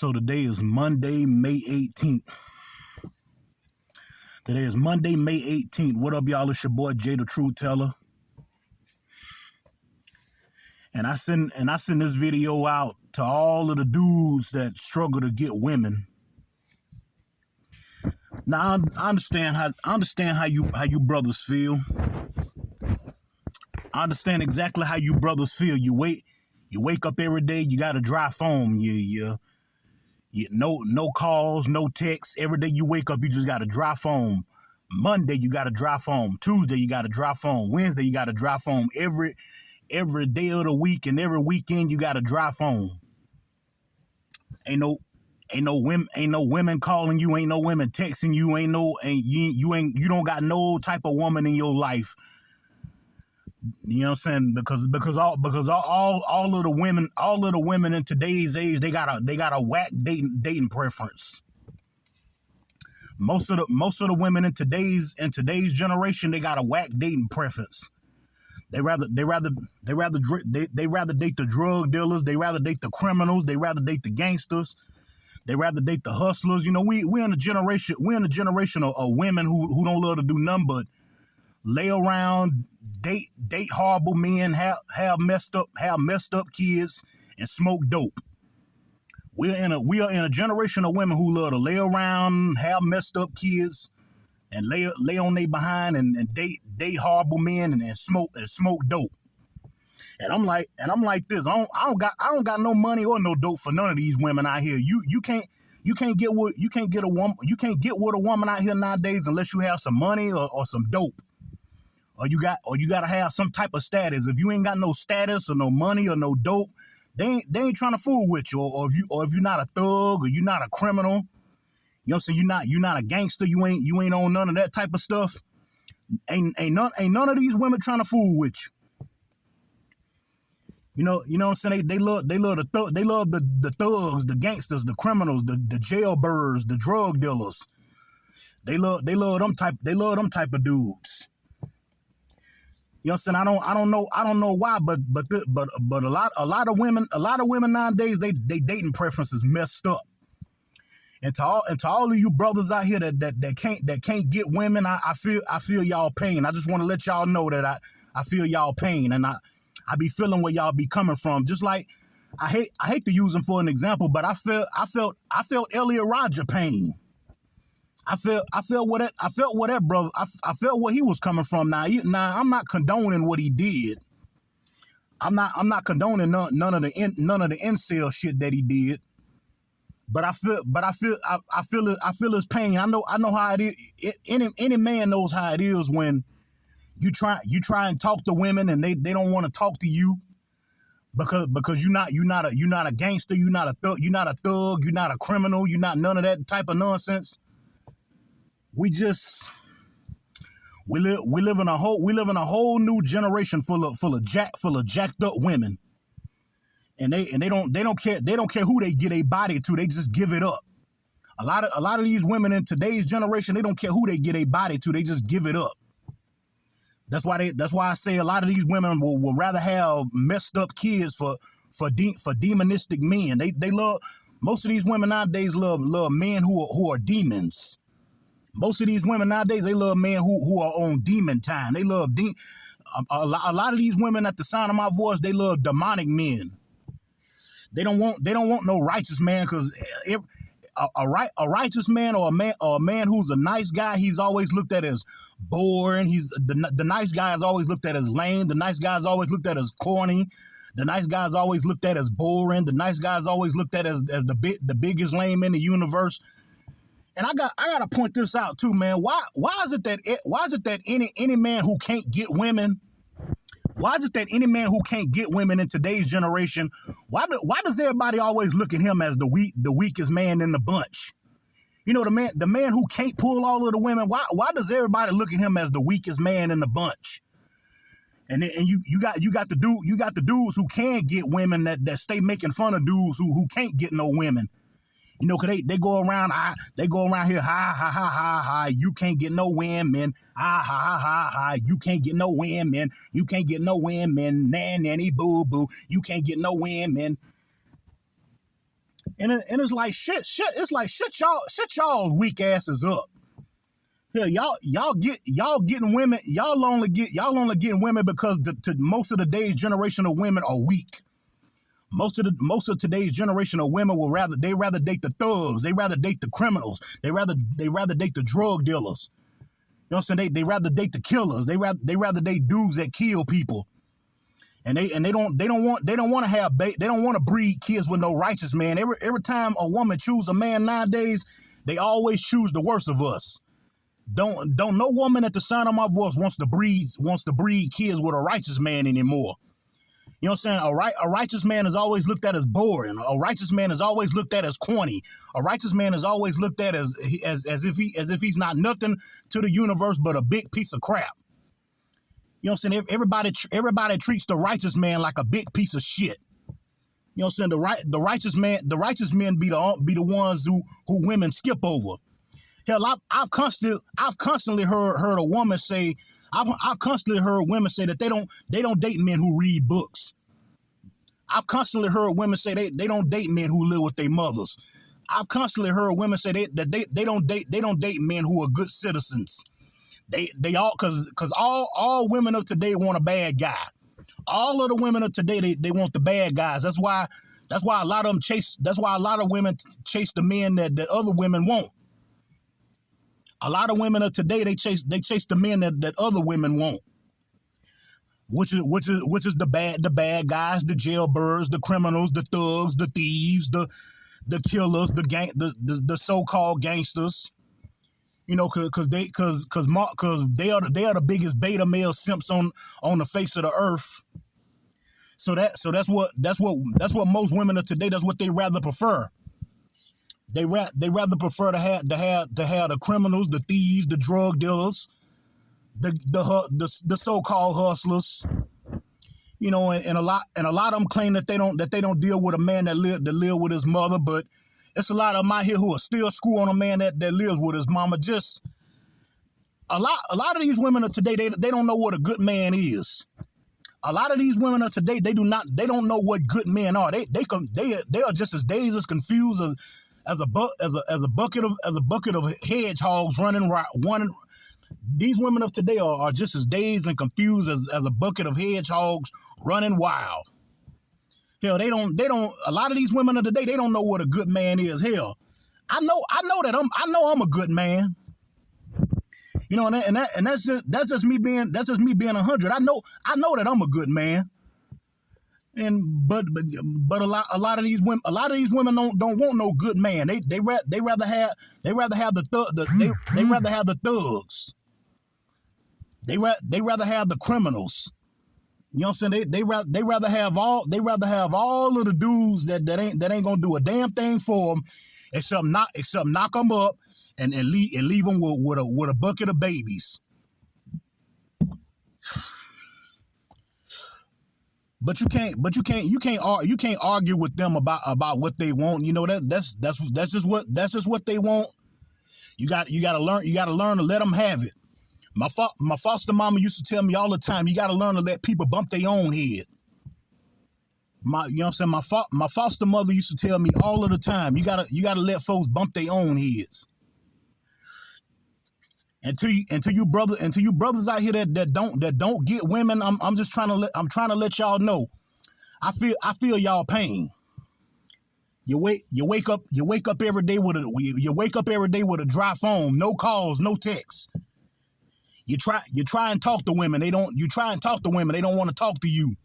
So today is Monday, May 18th. Today is Monday, May 18th. What up, y'all? It's your boy Jay the Truth Teller. And I send this video out to all of the dudes that struggle to get women. Now I understand how you brothers feel. I understand exactly how you brothers feel. You wake up every day, you got a dry phone. No calls, no texts. Every day you wake up, you just got a dry phone. Monday you got a dry phone. Tuesday you got a dry phone. Wednesday you got a dry phone. Every day of the week and every weekend you got a dry phone. Ain't no women calling you. Ain't no women texting you. You don't got no type of woman in your life. You know what I'm saying? Because all of the women in today's age, they got a whack dating preference. Most of the women in today's generation, they got a whack dating preference. They rather date the drug dealers. They rather date the criminals. They rather date the gangsters. They rather date the hustlers. You know, we're in a generation of women who don't love to do nothing but lay around, date horrible men, have messed up kids, and smoke dope. We are in a generation of women who love to lay around, have messed up kids, and lay on their behind and date horrible men and smoke dope. And I'm like this. I don't got no money or no dope for none of these women out here. You can't get with a woman out here nowadays unless you have some money or some dope. Or you gotta have some type of status. If you ain't got no status or no money or no dope, they ain't trying to fool with you. Or if you're not a thug or you're not a criminal, you know what I'm saying, you're not a gangster, you ain't on none of that type of stuff. Ain't none of these women trying to fool with you. You know what I'm saying? They love the thugs, the gangsters, the criminals, the jailbirds, the drug dealers. They love them type of dudes. You know what I'm saying? I don't know why, but a lot of women nowadays, they dating preferences messed up. And to all of you brothers out here that can't get women, I feel y'all pain. I just want to let y'all know that I feel y'all pain, and I be feeling where y'all be coming from. Just like I hate to use him for an example, but I felt Elliot Rodger pain. I felt what that brother. I felt where he was coming from. Now I'm not condoning what he did. I'm not condoning none of the incel shit that he did. But I feel his pain. I know how it is. Any man knows how it is when you try and talk to women and they don't want to talk to you because you're not a gangster, you're not a thug, you're not a criminal, you're not none of that type of nonsense. We live in a whole new generation full of jacked up women. And they don't care who they give their body to. They just give it up. A lot of these women in today's generation, they don't care who they give their body to. They just give it up. That's why I say a lot of these women will rather have messed up kids for demonistic men. They love, most of these women nowadays love men who are demons. Most of these women nowadays, they love men who are on demon time. They love a lot of these women at the sound of my voice, they love demonic men. They don't want no righteous man, because a righteous man or a man who's a nice guy, he's always looked at as boring. He's the nice guy is always looked at as lame. The nice guy is always looked at as corny. The nice guy is always looked at as boring. The nice guy is always looked at as the biggest lame in the universe. And I gotta point this out too, man. Why is it that any man who can't get women? Why is it that any man who can't get women in today's generation, why does everybody always look at him as the weakest man in the bunch? You know, the man who can't pull all of the women, why does everybody look at him as the weakest man in the bunch? And you got the dudes who can get women that stay making fun of dudes who can't get no women. You know, cause they go around here, ha ha ha ha ha, you can't get no women, ha ha ha ha ha, you can't get no women, you can't get no women, nanny boo boo, you can't get no women. And it's like shit. It's like shut y'all's weak asses up. Hell, y'all getting women. Y'all only getting women because most of today's generation of women are weak. Most of today's generation of women rather date the thugs. They rather date the criminals. They rather date the drug dealers. You know what I'm saying? They rather date the killers. They rather date dudes that kill people. And they don't want to breed kids with no righteous man. Every time a woman choose a man nowadays, they always choose the worst of us. Don't no woman at the sound of my voice wants to breed kids with a righteous man anymore. You know what I'm saying? A righteous man is always looked at as boring. A righteous man is always looked at as corny. A righteous man is always looked at as if he's not nothing to the universe but a big piece of crap. You know what I'm saying? Everybody treats the righteous man like a big piece of shit. You know what I'm saying? The righteous men be the ones who women skip over. Hell, I've constantly heard a woman say, I've constantly heard women say that they don't date men who read books. I've constantly heard women say they don't date men who live with their mothers. I've constantly heard women say that they don't date men who are good citizens. They all because all women of today want a bad guy. All of the women of today they want the bad guys. That's why a lot of them chase. That's why a lot of women chase the men that other women want. A lot of women of today they chase the men that other women want. Which is the bad guys, the jailbirds, the criminals, the thugs, the thieves, the killers, the so-called gangsters. You know, cause they are the biggest beta male simps on the face of the earth. So that's what most women of today, that's what they rather prefer. They rather prefer to have the criminals, the thieves, the drug dealers, the so-called hustlers. You know, and a lot of them claim that they don't deal with a man that live with his mother, but it's a lot of them out here who are still screwing a man that lives with his mama. Just a lot of these women of today, they don't know what a good man is. A lot of these women of today, they don't know what good men are. They are just as dazed, as confused as a bucket of hedgehogs running. These women of today are just as dazed and confused as a bucket of hedgehogs running wild. Hell, they don't. A lot of these women of today, they don't know what a good man is. Hell, I know I'm a good man. You know, and that's just me being 100. I know that I'm a good man. And but a lot of these women don't want no good man. They rather have the thugs. They rather have the criminals. You know what I'm saying? They rather have all of the dudes that ain't gonna do a damn thing for them except knock them up and leave them with a bucket of babies. But you can't argue with them about what they want. You know, that's just what they want. You got to learn to let them have it. My foster mama used to tell me all the time, you got to learn to let people bump their own head. You know what I'm saying? My foster mother used to tell me all of the time, you gotta let folks bump their own heads. And to you brothers out here that don't get women, I'm trying to let y'all know. I feel y'all pain. You wake up every day with a dry phone, no calls, no texts. You try and talk to women. They don't want to talk to you.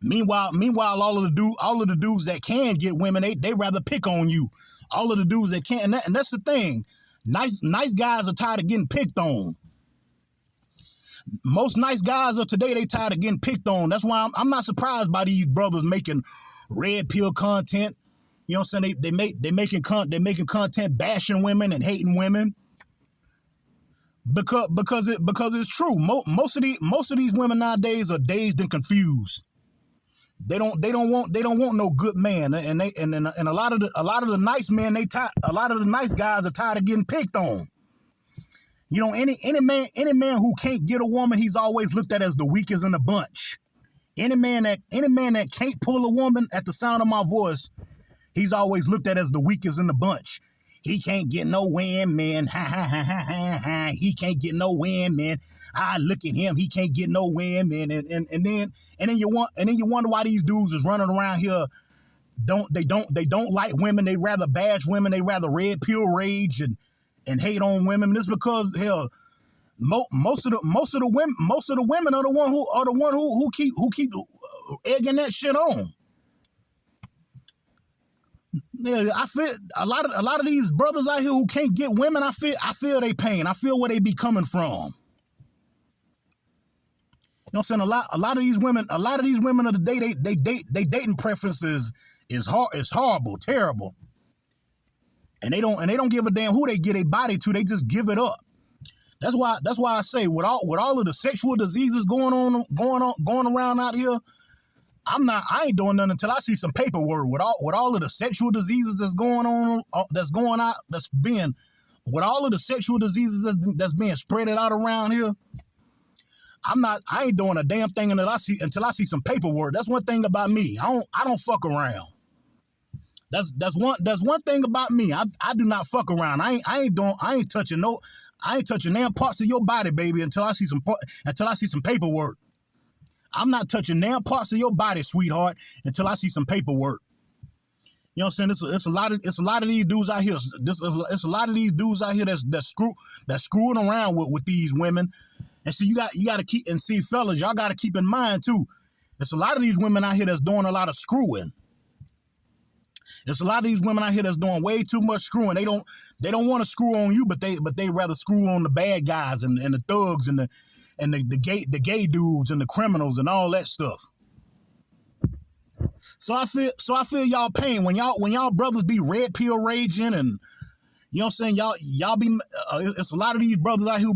Meanwhile, all of the dudes that can get women, they rather pick on you. All of the dudes that can't, and that's the thing. Nice guys are tired of getting picked on. Most nice guys of today, they tired of getting picked on. That's why I'm not surprised by these brothers making red pill content. You know what I'm saying? They making content bashing women and hating women. Because it's true. Most of these women nowadays are dazed and confused. They don't want no good man, and a lot of the nice men, a lot of the nice guys are tired of getting picked on. You know, any man who can't get a woman, he's always looked at as the weakest in the bunch. Any man that can't pull a woman, at the sound of my voice, He's always looked at as the weakest in the bunch. He can't get no women. Ha ha ha ha ha ha. He can't get no women. I look at him. He can't get no women. And then you wonder why these dudes is running around here. They don't like women. They rather bash women. They rather red pill rage and hate on women. This because hell, most of the women are the one who keep egging that shit on. Yeah, I feel a lot of these brothers out here who can't get women. I feel they pain. I feel where they be coming from. You know what I'm saying? A lot of these women of the day, they dating preferences is horrible, terrible. And they don't give a damn who they get a body to. They just give it up. That's why I say with all of the sexual diseases going around out here, I ain't doing nothing until I see some paperwork with all of the sexual diseases that's going on, with all of the sexual diseases that's being spread out around here. I ain't doing a damn thing until I see some paperwork. That's one thing about me. I don't fuck around. That's one thing about me. I do not fuck around. I ain't touching damn parts of your body, baby, until I see some paperwork. I'm not touching damn parts of your body, sweetheart, until I see some paperwork. You know what I'm saying? It's a lot of these dudes out here. It's a lot of these dudes out here that's screwing around with these women. And so you got to keep, and see, fellas, y'all got to keep in mind too. There's a lot of these women out here that's doing a lot of screwing. There's a lot of these women out here that's doing way too much screwing. They don't want to screw on you, but they rather screw on the bad guys and the thugs and the gay dudes and the criminals and all that stuff. So I feel y'all pain when y'all brothers be red pill raging, and you know what I'm saying, y'all be it's a lot of these brothers out here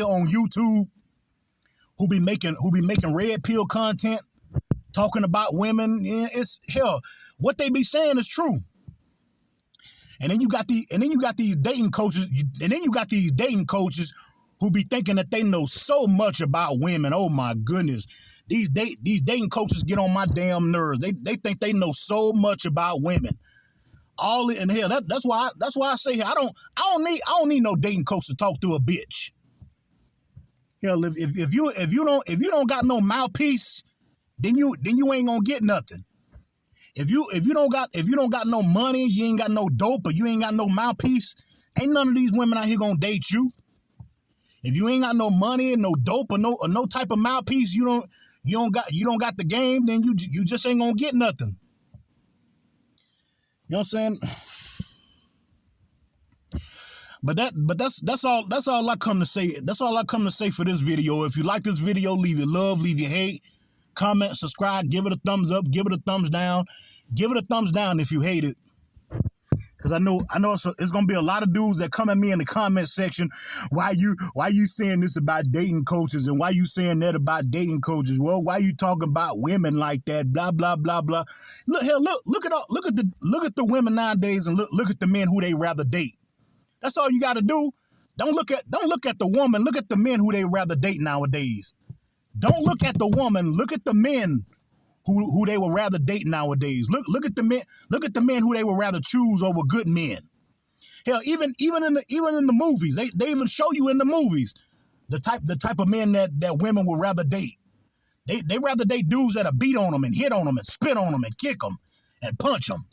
on YouTube who be making red pill content talking about women. Yeah, it's hell, what they be saying is true. And then you got these dating coaches, who be thinking that they know so much about women. Oh my goodness. These dating coaches get on my damn nerves. They think they know so much about women. All in hell. That's why I say here, I don't need no dating coach to talk to a bitch. Hell, if you don't got no mouthpiece, then you ain't gonna get nothing. If you don't got no money, you ain't got no dope, or you ain't got no mouthpiece, ain't none of these women out here gonna date you. If you ain't got no money and no dope or no type of mouthpiece, you don't got the game, then you just ain't gonna get nothing. You know what I'm saying? But that's all I come to say. That's all I come to say for this video. If you like this video, leave your love, leave your hate, comment, subscribe, give it a thumbs up, give it a thumbs down. Give it a thumbs down if you hate it. Because I know it's gonna be a lot of dudes that come at me in the comment section. Why you saying this about dating coaches, and why you saying that about dating coaches? Well, why you talking about women like that? Blah blah blah blah. Look at the women nowadays, and look at the men who they rather date. That's all you got to do. Don't look at the woman. Look at the men who they rather date nowadays. Don't look at the woman. Look at the men who they would rather date nowadays. Look at the men. Look at the men who they would rather choose over good men. Hell, even in the movies, they even show you in the movies the type of men that women would rather date. They rather date dudes that'll beat on them and hit on them and spit on them and kick them and punch them.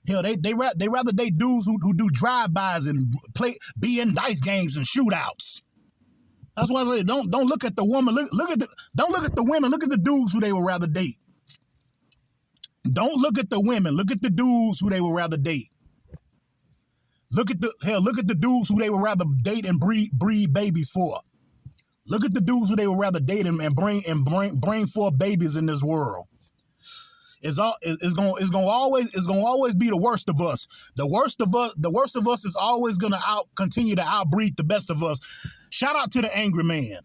Hell, they rather date dudes who do drive-bys and be in dice games and shootouts. That's why I say don't look at the woman. Don't look at the women. Look at the dudes who they would rather date. Don't look at the women. Look at the dudes who they would rather date. Look at the dudes who they would rather date and breed babies for. Look at the dudes who they would rather date and bring forth babies in this world. It's gonna always be the worst of us. The worst of us is always gonna continue to outbreed the best of us. Shout out to the angry man.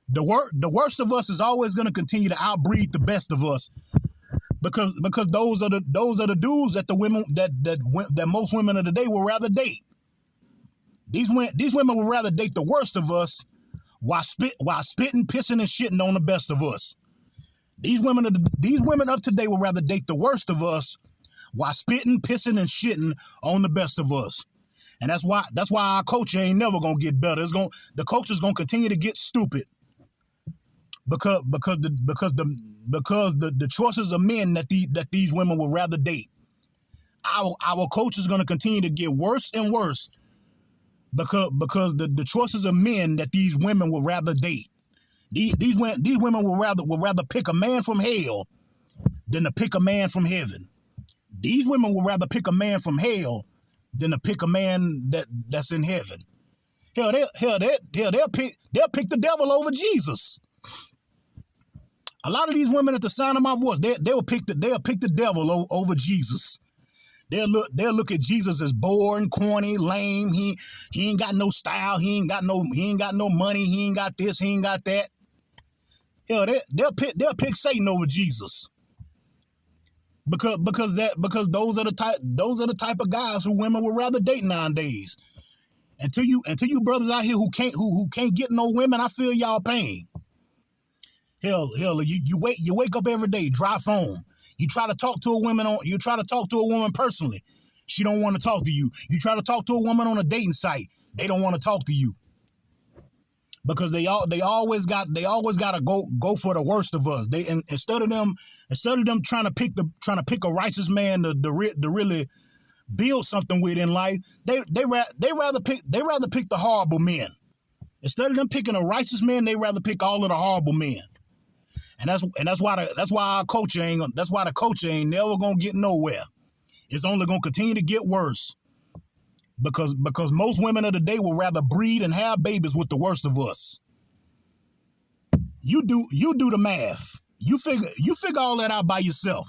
The worst of us is always gonna continue to outbreed the best of us. Because those are the dudes that the women that most women of the day will rather date. These women would rather date the worst of us while spitting, pissing, and shitting on the best of us. These women of today would rather date the worst of us while spitting, pissing, and shitting on the best of us. And that's why our culture ain't never gonna get better. The culture's gonna continue to get stupid because the choices of men that these women would rather date. Our culture's gonna continue to get worse and worse because the choices of men that these women would rather date. These women would rather pick a man from hell than to pick a man from heaven. These women would rather pick a man from hell than to pick a man that's in heaven. They'll pick the devil over Jesus. A lot of these women at the sound of my voice, they'll pick the devil over Jesus. They'll look at Jesus as boring, corny, lame. He ain't got no style. He ain't got no money. He ain't got this. He ain't got that. Hell, they'll pick Satan over Jesus. Because those are the type of guys who women would rather date nowadays. Until you brothers out here who can't get no women, I feel y'all pain. Hell, you wake up every day, dry phone. You try to talk to a woman personally. She don't want to talk to you. You try to talk to a woman on a dating site. They don't want to talk to you. Because they always got to go for the worst of us. Instead of them trying to pick a righteous man to really build something with in life, they rather pick the horrible men. Instead of them picking a righteous man, they rather pick all of the horrible men. And that's why the culture ain't never gonna get nowhere. It's only gonna continue to get worse. Because most women of the day will rather breed and have babies with the worst of us. You do the math. You figure all that out by yourself.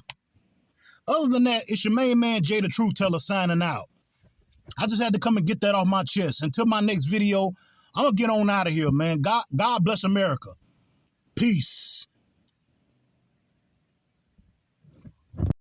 Other than that, it's your main man Jay the Truth Teller signing out. I just had to come and get that off my chest. Until my next video, I'm gonna get on out of here, man. God bless America. Peace.